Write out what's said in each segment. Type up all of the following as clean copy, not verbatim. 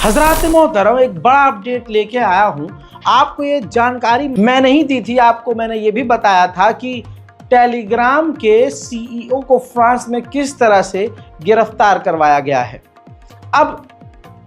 हजरात मोहतरम, एक बड़ा अपडेट लेके आया हूँ। आपको ये जानकारी मैं नहीं दी थी, आपको मैंने ये भी बताया था कि टेलीग्राम के सीईओ को फ्रांस में किस तरह से गिरफ्तार करवाया गया है। अब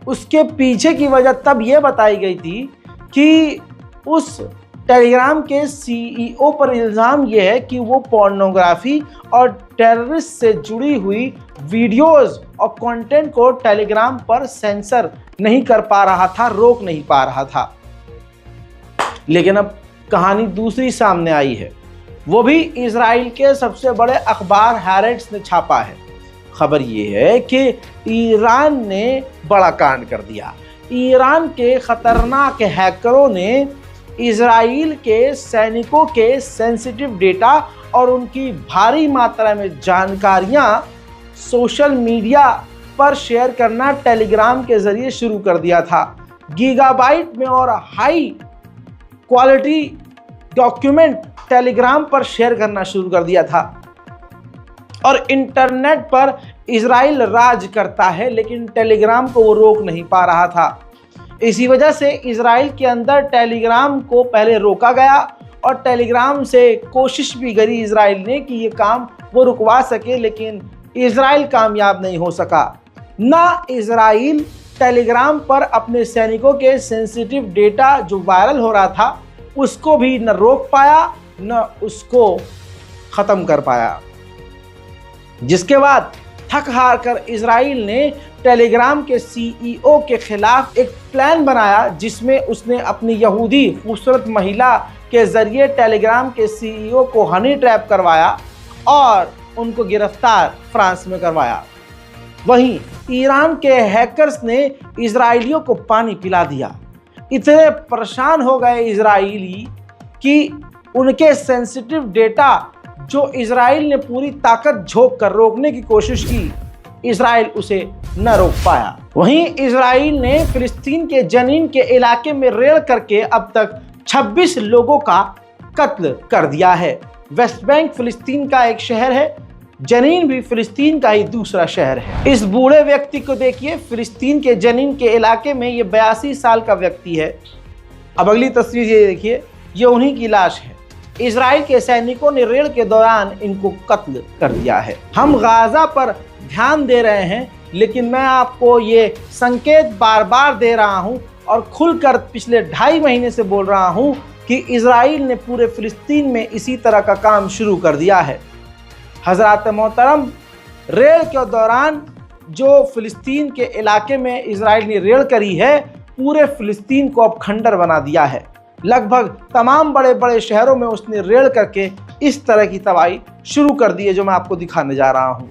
उसके पीछे की वजह तब ये बताई गई थी कि उस टेलीग्राम के सीईओ पर इल्ज़ाम यह है कि वो पोर्नोग्राफी और टेररिस्ट से जुड़ी हुई वीडियोस और कंटेंट को टेलीग्राम पर सेंसर नहीं कर पा रहा था, रोक नहीं पा रहा था। लेकिन अब कहानी दूसरी सामने आई है, वो भी इजराइल के सबसे बड़े अखबार हैरेट्स ने छापा है। खबर ये है कि ईरान ने बड़ा कांड कर दिया। ईरान के खतरनाक हैकरों ने इजराइल के सैनिकों के सेंसिटिव डेटा और उनकी भारी मात्रा में जानकारियां सोशल मीडिया पर शेयर करना टेलीग्राम के जरिए शुरू कर दिया था। गीगाबाइट में और हाई क्वालिटी डॉक्यूमेंट टेलीग्राम पर शेयर करना शुरू कर दिया था। और इंटरनेट पर इजराइल राज करता है, लेकिन टेलीग्राम को वो रोक नहीं पा रहा था। इसी वजह से इजराइल के अंदर टेलीग्राम को पहले रोका गया और टेलीग्राम से कोशिश भी करी इजराइल ने कि ये काम वो रुकवा सके, लेकिन इजराइल कामयाब नहीं हो सका। ना इजराइल टेलीग्राम पर अपने सैनिकों के सेंसिटिव डेटा जो वायरल हो रहा था उसको भी न रोक पाया न उसको ख़त्म कर पाया, जिसके बाद थक हार कर इजराइल ने टेलीग्राम के सीईओ के खिलाफ एक प्लान बनाया, जिसमें उसने अपनी यहूदी खूबसूरत महिला के जरिए टेलीग्राम के सीईओ को हनी ट्रैप करवाया और उनको गिरफ्तार फ्रांस में करवाया। वहीं ईरान के हैकर्स ने इजरायलियों को पानी पिला दिया। इतने परेशान हो गए इजरायली कि उनके सेंसिटिव डेटा जो इजराइल ने पूरी ताकत झोंक कर रोकने की कोशिश की, इजराइल उसे न रोक पाया। वहीं इजराइल ने फिलिस्तीन के जनीन के इलाके में रेड करके अब तक 26 लोगों का कत्ल कर दिया है। वेस्ट बैंक फिलिस्तीन का एक शहर है, जनीन भी फिलिस्तीन का ही दूसरा शहर है। इस बूढ़े व्यक्ति को देखिए, फिलिस्तीन के जनीन के इलाके में ये 82 साल का व्यक्ति है। अब अगली तस्वीर ये देखिए, ये उन्हीं की लाश है। इजराइल के सैनिकों ने रेड के दौरान इनको कत्ल कर दिया है। हम गाजा पर ध्यान दे रहे हैं, लेकिन मैं आपको ये संकेत बार बार दे रहा हूं और खुलकर पिछले 2.5 महीने से बोल रहा हूं कि इजराइल ने पूरे फिलिस्तीन में इसी तरह का काम शुरू कर दिया है। हजरात मोहतरम, रेड के दौरान जो फिलिस्तीन के इलाके में इजराइल ने रेड करी है, पूरे फिलिस्तीन को अब खंडर बना दिया है। लगभग तमाम बड़े बड़े शहरों में उसने रेड करके इस तरह की तबाही शुरू कर दी है, जो मैं आपको दिखाने जा रहा हूँ।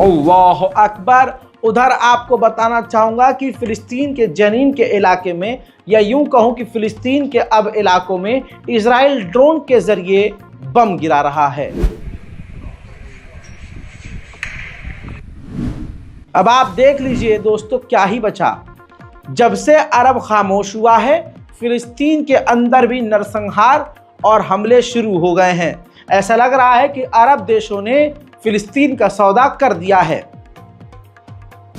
अल्लाह अकबर। उधर आपको बताना चाहूँगा कि फिलिस्तीन के जनीन के इलाके में, या यूं कहूँ कि फिलिस्तीन के अब इलाकों में इजराइल ड्रोन के जरिए बम गिरा रहा है। अब आप देख लीजिए दोस्तों, क्या ही बचा। जब से अरब खामोश हुआ है, फिलिस्तीन के अंदर भी नरसंहार और हमले शुरू हो गए हैं। ऐसा लग रहा है कि अरब देशों ने फिलिस्तीन का सौदा कर दिया है।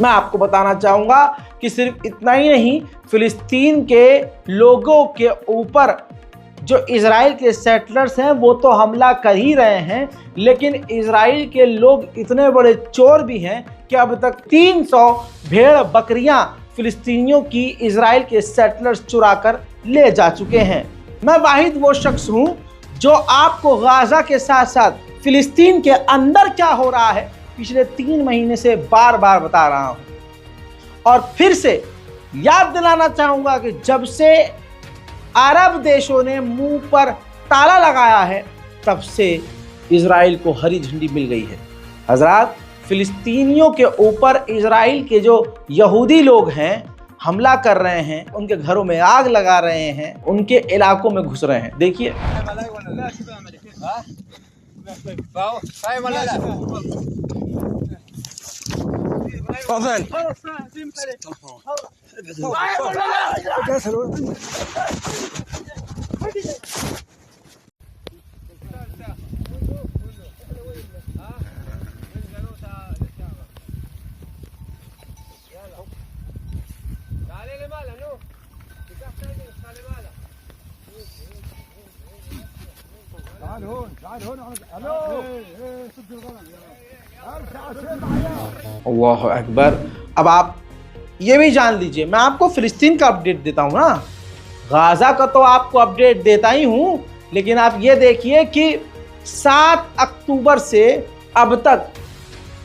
मैं आपको बताना चाहूँगा कि सिर्फ इतना ही नहीं, फिलिस्तीन के लोगों के ऊपर जो इजराइल के सेटलर्स हैं वो तो हमला कर ही रहे हैं, लेकिन इजराइल के लोग इतने बड़े चोर भी हैं कि अब तक 300 भेड़ बकरियां फिलिस्तीनियों की इजराइल के सेटलर्स चुरा कर ले जा चुके हैं। मैं वाहिद वो शख्स हूं जो आपको गाजा के साथ साथ फिलिस्तीन के अंदर क्या हो रहा है पिछले 3 महीने से बार बार बता रहा हूं। और फिर से याद दिलाना चाहूंगा कि जब से अरब देशों ने मुंह पर ताला लगाया है, तब से इजराइल को हरी झंडी मिल गई है। हजरात, फिलिस्तीनियों के ऊपर इजराइल के जो यहूदी लोग हैं हमला कर रहे हैं, उनके घरों में आग लगा रहे हैं, उनके इलाकों में घुस रहे हैं। देखिए अल्लाह अकबर। अब आप ये भी जान लीजिए, मैं आपको फिलिस्तीन का अपडेट देता हूँ ना, गाज़ा का तो आपको अपडेट देता ही हूँ, लेकिन आप ये देखिए कि 7 अक्टूबर से अब तक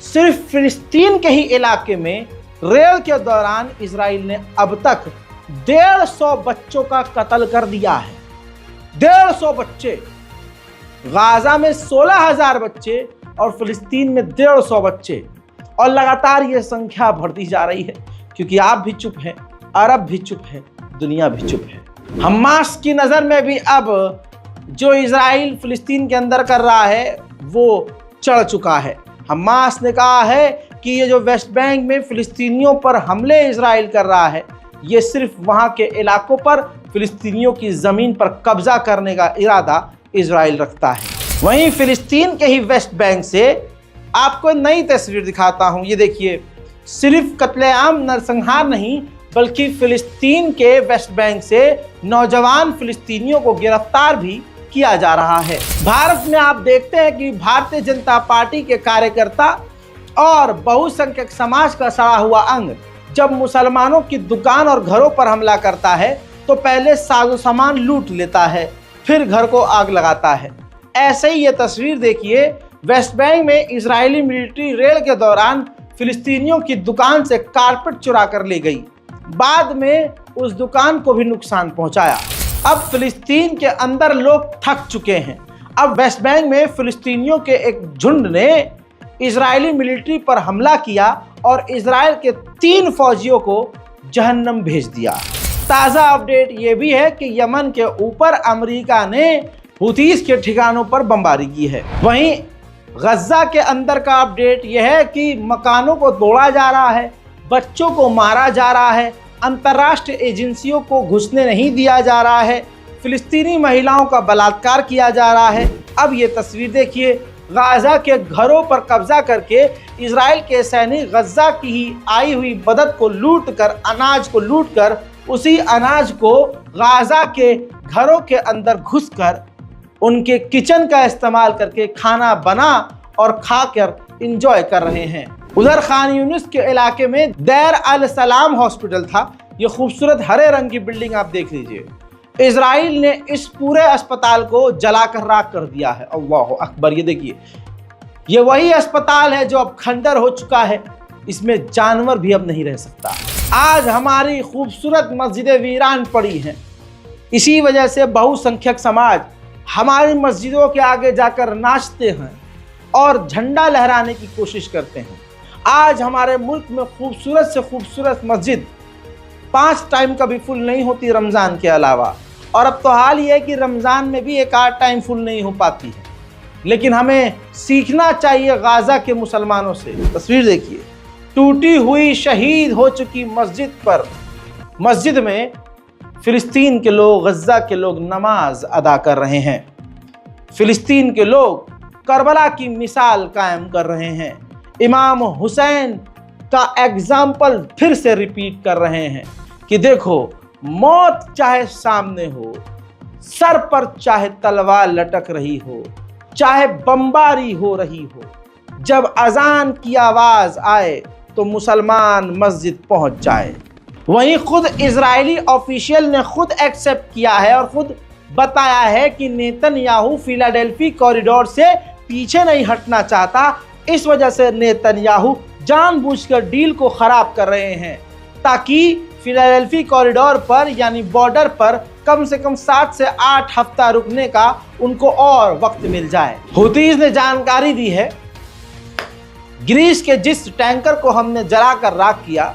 सिर्फ फिलिस्तीन के ही इलाके में रेल के दौरान इजराइल ने अब तक 150 बच्चों का कत्ल कर दिया है। 150 बच्चे, गाज़ा में 16,000 बच्चे और फिलिस्तीन में 150 बच्चे, और लगातार ये संख्या बढ़ती जा रही है, क्योंकि आप भी चुप हैं, अरब भी चुप है, दुनिया भी चुप है। हमास की नज़र में भी अब जो इजराइल फिलिस्तीन के अंदर कर रहा है वो चढ़ चुका है। हमास ने कहा है कि ये जो वेस्ट बैंक में फिलिस्तीनियों पर हमले इजराइल कर रहा है, ये सिर्फ वहाँ के इलाकों पर फिलिस्तीनियों की ज़मीन पर कब्जा करने का इरादा इजराइल रखता है। वहीं फिलिस्तीन के ही वेस्ट बैंक से आपको नई तस्वीर दिखाता हूँ। ये देखिए, सिर्फ कत्लेआम नरसंहार नहीं, बल्कि फिलिस्तीन के वेस्ट बैंक से नौजवान फिलिस्तीनियों को गिरफ्तार भी किया जा रहा है। भारत में आप देखते हैं कि भारतीय जनता पार्टी के कार्यकर्ता और बहुसंख्यक समाज का सड़ा हुआ अंग जब मुसलमानों की दुकान और घरों पर हमला करता है तो पहले साजो सामान लूट लेता है, फिर घर को आग लगाता है। ऐसे ही ये तस्वीर देखिए, वेस्ट बैंक में इजरायली मिलिट्री रेड के दौरान फिलिस्तीनियों की दुकान से कारपेट चुरा कर ले गई, बाद में उस दुकान को भी नुकसान पहुंचाया। अब फिलिस्तीन के अंदर लोग थक चुके हैं। अब वेस्ट बैंक में फिलिस्तीनियों के एक झुंड ने इजरायली मिलिट्री पर हमला किया और इजराइल के 3 फौजियों को जहन्नम भेज दिया। ताज़ा अपडेट ये भी है कि यमन के ऊपर अमेरिका ने हुतीस के ठिकानों पर बमबारी की है। वहीं गज़ा के अंदर का अपडेट यह है कि मकानों को तोड़ा जा रहा है, बच्चों को मारा जा रहा है, अंतर्राष्ट्रीय एजेंसियों को घुसने नहीं दिया जा रहा है, फिलिस्तीनी महिलाओं का बलात्कार किया जा रहा है। अब ये तस्वीर देखिए, गाज़ा के घरों पर कब्जा करके इजराइल के सैनिक गज़ा की ही आई हुई मदद को लूटकर, अनाज को लूटकर, उसी अनाज को गाज़ा के घरों के अंदर घुसकर उनके किचन का इस्तेमाल करके खाना बना और खाकर इंजॉय कर रहे हैं। उधर खान यूनिस के इलाके में दैर अल सलाम हॉस्पिटल था। ये खूबसूरत हरे रंग की बिल्डिंग आप देख लीजिए। इजराइल ने इस पूरे अस्पताल को जलाकर राख कर दिया है। अल्लाह अकबर। ये देखिए, ये वही अस्पताल है जो अब खंडर हो चुका है, इसमें जानवर भी अब नहीं रह सकता। आज हमारी खूबसूरत मस्जिदें वीरान पड़ी हैं, इसी वजह से बहुसंख्यक समाज हमारी मस्जिदों के आगे जाकर नाचते हैं और झंडा लहराने की कोशिश करते हैं। आज हमारे मुल्क में खूबसूरत से खूबसूरत मस्जिद 5 टाइम कभी फुल नहीं होती रमज़ान के अलावा, और अब तो हाल ये है कि रमज़ान में भी 1-8 टाइम फुल नहीं हो पाती है। लेकिन हमें सीखना चाहिए गाज़ा के मुसलमानों से। तस्वीर देखिए, टूटी हुई शहीद हो चुकी मस्जिद में फ़िलिस्तीन के लोग, गज़ा के लोग नमाज अदा कर रहे हैं। फ़िलिस्तीन के लोग करबला की मिसाल कायम कर रहे हैं। इमाम हुसैन का एग्जाम्पल फिर से रिपीट कर रहे हैं कि देखो, मौत चाहे सामने हो, सर पर चाहे तलवार लटक रही हो, चाहे बमबारी हो रही हो, जब अजान की आवाज़ आए तो मुसलमान मस्जिद पहुंच जाए। वहीं खुद इजरायली ऑफिशियल ने खुद एक्सेप्ट किया है और खुद बताया है कि नेतन्याहू फिलाडेल्फी कॉरिडोर से पीछे नहीं हटना चाहता। इस वजह से नेतन्याहू जानबूझकर डील को ख़राब कर रहे हैं ताकि फिलाडेल्फी कॉरिडोर पर यानी बॉर्डर पर कम से कम 7 से 8 हफ्ता रुकने का उनको और वक्त मिल जाए। हुतीस ने जानकारी दी है, ग्रीस के जिस टैंकर को हमने जलाकर राख किया,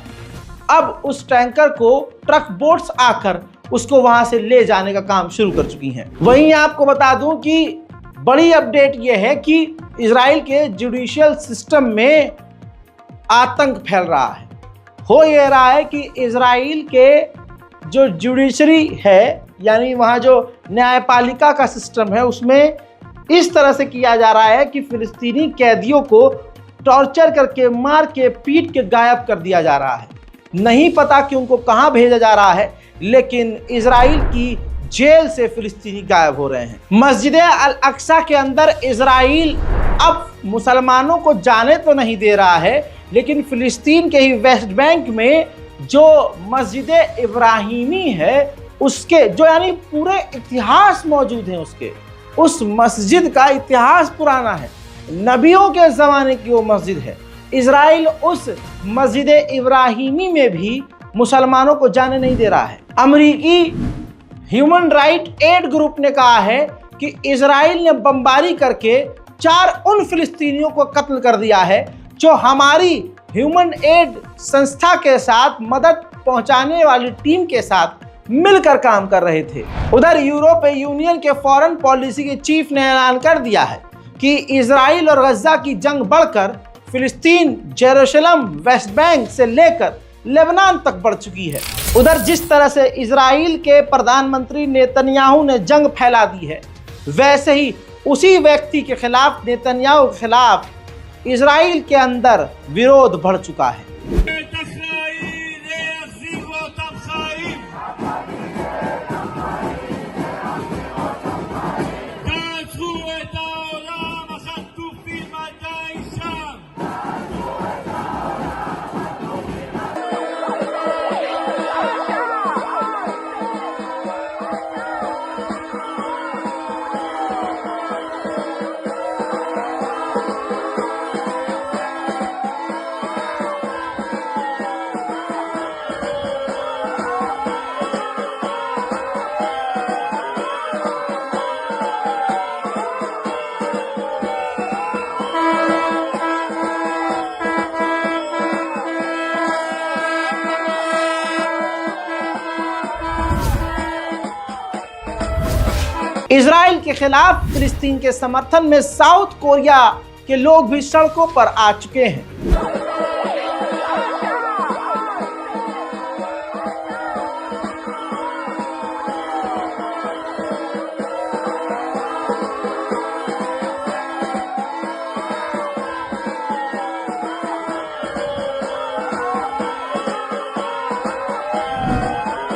अब उस टैंकर को ट्रक बोट्स आकर उसको वहां से ले जाने का काम शुरू कर चुकी हैं। वहीं आपको बता दूं कि बड़ी अपडेट यह है कि इजराइल के जुडिशियल सिस्टम में आतंक फैल रहा है। हो ये रहा है कि इजराइल के जो जुडिशरी है, यानी वहाँ जो न्यायपालिका का सिस्टम है, उसमें इस तरह से किया जा रहा है कि फिलिस्तीनी कैदियों को टॉर्चर करके, मार के, पीट के गायब कर दिया जा रहा है। नहीं पता कि उनको कहाँ भेजा जा रहा है, लेकिन इजराइल की जेल से फिलिस्तीनी गायब हो रहे हैं। मस्जिद अल अक्सा के अंदर इजराइल अब मुसलमानों को जाने तो नहीं दे रहा है, लेकिन फिलिस्तीन के ही वेस्ट बैंक में जो मस्जिद इब्राहिमी है, उसके जो यानी पूरे इतिहास मौजूद हैं, उसके उस मस्जिद का इतिहास पुराना है, नबियों के ज़माने की वो मस्जिद है। इजराइल उस मस्जिद इब्राहिमी में भी मुसलमानों को जाने नहीं दे रहा है। अमेरिकी ह्यूमन राइट एड ग्रुप ने कहा है कि इजराइल ने बमबारी करके 4 उन फिलिस्तीनियों को कत्ल कर दिया है जो हमारी ह्यूमन एड संस्था के साथ, मदद पहुंचाने वाली टीम के साथ मिलकर काम कर रहे थे। उधर यूरोपीय यूनियन के फॉरेन पॉलिसी के चीफ ने ऐलान कर दिया है कि इजराइल और गजा की जंग बढ़कर फिलिस्तीन, जेरूशलम, वेस्ट बैंक से लेकर लेबनान तक बढ़ चुकी है। उधर जिस तरह से इजराइल के प्रधानमंत्री नेतन्याहू ने जंग फैला दी है, वैसे ही उसी व्यक्ति के खिलाफ, नेतन्याहू के खिलाफ इजराइल के अंदर विरोध बढ़ चुका है। इजराइल के खिलाफ फिलिस्तीन के समर्थन में साउथ कोरिया के लोग भी सड़कों पर आ चुके हैं।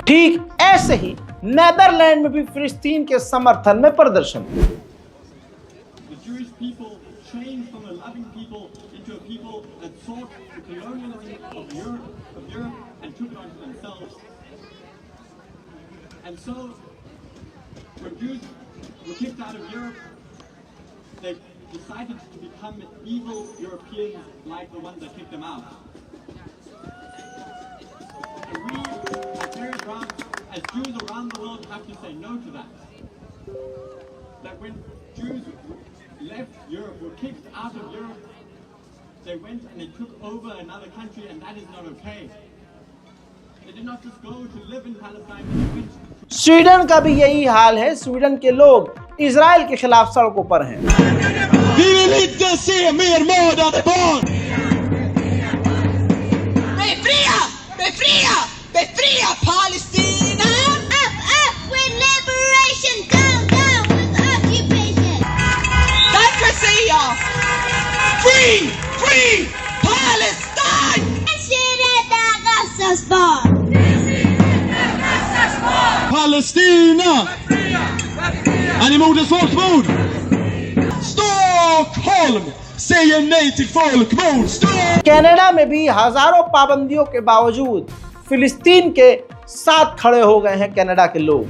ठीक ऐसे ही नेदरलैंड में भी फिलिस्तीन के समर्थन में प्रदर्शन। As Jews around the world have to say no to that. That when Jews left Europe, were kicked out of Europe, they went and they took over another country, and that is not okay. They did not just go to live in Palestine, they went. Sweden का भी यही हाल है। Sweden के लोग Israel के खिलाफ सड़कों पर हैं। Vi vill inte se mer mördade barn! Befria! Befria! Befria Palestina! Up, up with liberation! Down, down with occupation! Democracy! Free! Free! Palestine! Rädda Gazas barn! Palestina! Är ni mot ett folkmord? Stockholm säger nej till folkmord! Canada में भी हजारों पाबंदियों के बावजूद फिलिस्तीन के साथ खड़े हो गए हैं कनाडा के लोग।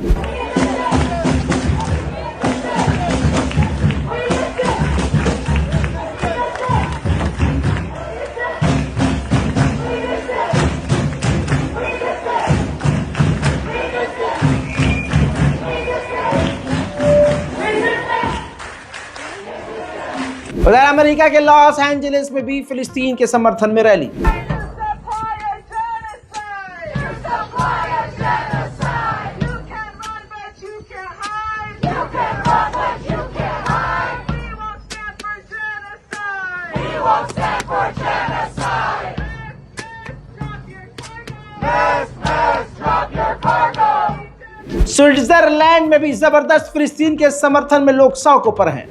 उधर अमेरिका के लॉस एंजलिस में भी फिलिस्तीन के समर्थन में रैली। स्विट्जरलैंड में भी जबरदस्त फिलिस्तीन के समर्थन में लोग सड़कों पर हैं।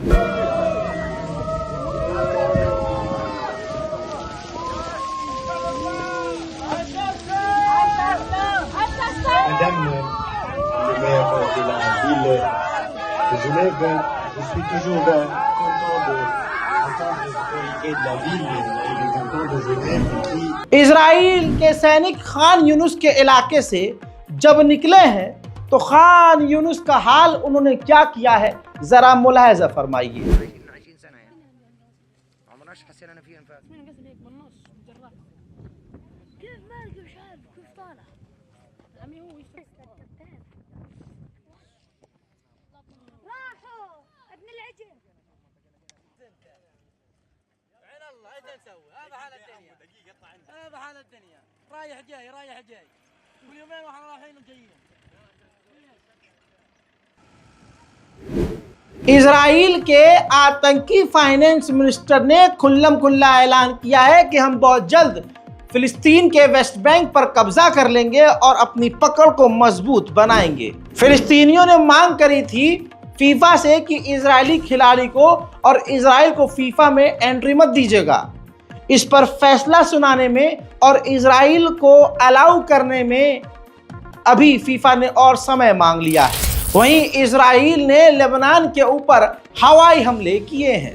इजराइल के सैनिक खान यूनुस के इलाके से जब निकले हैं तो खान यूनुस का हाल उन्होंने क्या किया है, जरा मुलाहिजा फरमाइए। इजराइल के आतंकी फाइनेंस मिनिस्टर ने खुल्लम खुल्ला ऐलान किया है कि हम बहुत जल्द फिलिस्तीन के वेस्ट बैंक पर कब्जा कर लेंगे और अपनी पकड़ को मजबूत बनाएंगे। फिलिस्तीनियों ने मांग करी थी फीफा से कि इजरायली खिलाड़ी को और इजराइल को फीफा में एंट्री मत दीजिएगा। इस पर फैसला सुनाने में और इजराइल को अलाउ करने में अभी फीफा ने और समय मांग लिया है। वहीं इजराइल ने लेबनान के ऊपर हवाई हमले किए हैं।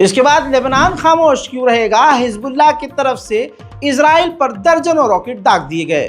इसके बाद लेबनान खामोश क्यों रहेगा? हिजबुल्लाह की तरफ से इजराइल पर दर्जनों रॉकेट दाग दिए गए।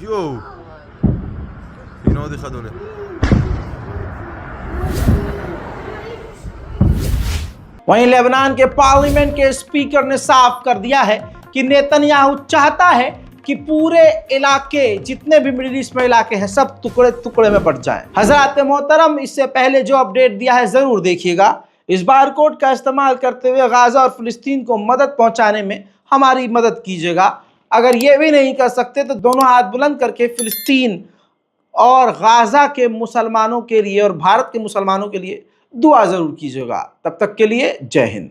יואו הנה עוד אחד עולה. वहीं लेबनान के पार्लियामेंट के स्पीकर ने साफ कर दिया है कि नेतन्याहू चाहता है कि पूरे इलाके जितने भी मिडिल ईस्ट में इलाके हैं सब टुकड़े टुकड़े में बट जाएं। हजरात मोहतरम, इससे पहले जो अपडेट दिया है जरूर देखिएगा। इस बारकोड का इस्तेमाल करते हुए गाजा और फिलिस्तीन को मदद पहुंचाने में हमारी मदद कीजिएगा। अगर ये भी नहीं कर सकते तो दोनों हाथ बुलंद करके फिलिस्तीन और गाजा के मुसलमानों के लिए और भारत के मुसलमानों के लिए दुआ जरूर कीजिएगा। तब तक के लिए जय हिंद।